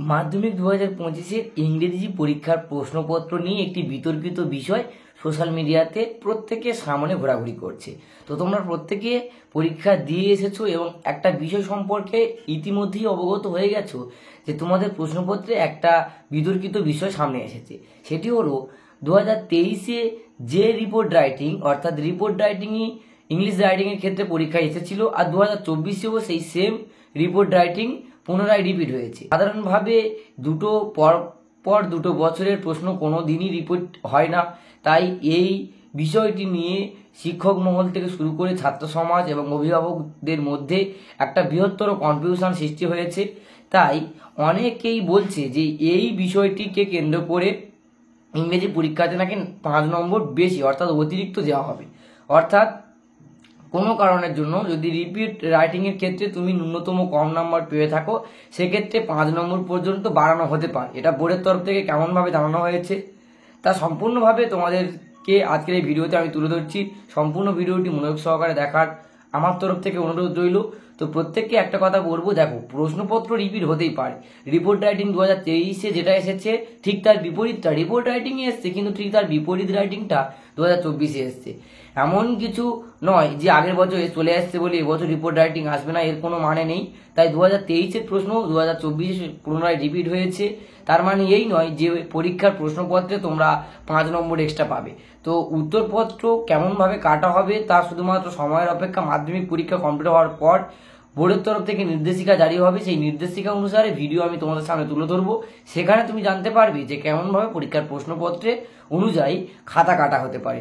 মাধ্যমিক 2025-এর ইংরেজি পরীক্ষার প্রশ্নপত্র নিয়ে একটি বিতর্কিত বিষয় সোশ্যাল মিডিয়াতে প্রত্যেকে সামনে ঘোরাঘুরি করছে। তো তোমরা প্রত্যেকে পরীক্ষা দিয়ে এসেছো এবং একটা বিষয় সম্পর্কে ইতিমধ্যেই অবগত হয়ে গেছো যে তোমাদের প্রশ্নপত্রে একটা বিতর্কিত বিষয় সামনে এসেছে। সেটি হলো 2023-এ যে রিপোর্ট রাইটিং অর্থাৎ রিপোর্ট রাইটিংই ইংলিশ রাইটিংয়ের ক্ষেত্রে পরীক্ষায় এসেছিল, আর 2024-এও সেই সেম রিপোর্ট রাইটিং পুনরায় রিপিট হয়েছে। সাধারণভাবে দুটো বছরের প্রশ্ন কোনো দিনই রিপিট হয় না, তাই এই বিষয়টি নিয়ে শিক্ষক মহল থেকে শুরু করে ছাত্র সমাজ এবং অভিভাবকদের মধ্যে একটা বৃহত্তর কনফিউশন সৃষ্টি হয়েছে। তাই অনেকেই বলছে যে এই বিষয়টিকে কেন্দ্র করে ইংরেজি পরীক্ষাতে নাকি 5 নম্বর বেশি অর্থাৎ অতিরিক্ত দেওয়া হবে। অর্থাৎ কোনো কারণের জন্য যদি রিপিট রাইটিংয়ের ক্ষেত্রে তুমি ন্যূনতম কম নাম্বার পেয়ে থাকো, সেক্ষেত্রে 5 নম্বর পর্যন্ত বাড়ানো হতে পারে। এটা বোর্ডের তরফ থেকে কেমনভাবে জানানো হয়েছে তা সম্পূর্ণভাবে তোমাদেরকে আজকের এই ভিডিওতে আমি তুলে ধরছি। সম্পূর্ণ ভিডিওটি মনোযোগ সহকারে দেখার আমার তরফ থেকে অনুরোধ রইল। তো প্রত্যেককে একটা কথা বলবো, দেখো প্রশ্নপত্র রিপিট হতেই পারে। রিপোর্ট রাইটিং 2023-এ যেটা এসেছে ঠিক তার বিপরীতটা রিপোর্ট রাইটিংয়ে এসছে, কিন্তু ঠিক তার বিপরীত রাইটিংটা 2024-এ এসছে। এমন কিছু নয় যে আগের বছর চলে আসছে বলে এবছর রিপোর্ট রাইটিং আসবে না, এর কোনো মানে নেই। তাই 2023-এর প্রশ্ন 2024-এ পুনরায় রিপিট হয়েছে, তার মানে এই নয় যে পরীক্ষার প্রশ্নপত্রে তোমরা 5 নম্বর এক্সট্রা পাবে। তো উত্তরপত্র কেমনভাবে কাটা হবে তা শুধুমাত্র সময়ের অপেক্ষা। মাধ্যমিক পরীক্ষা কমপ্লিট হওয়ার পর বোর্ডের তরফ থেকে নির্দেশিকা জারি হবে, সেই নির্দেশিকা অনুসারে ভিডিও আমি তোমাদের সামনে তুলে ধরবো। সেখানে তুমি জানতে পারবে যে কেমনভাবে পরীক্ষার প্রশ্নপত্রে অনুযায়ী খাতা কাটা হতে পারে।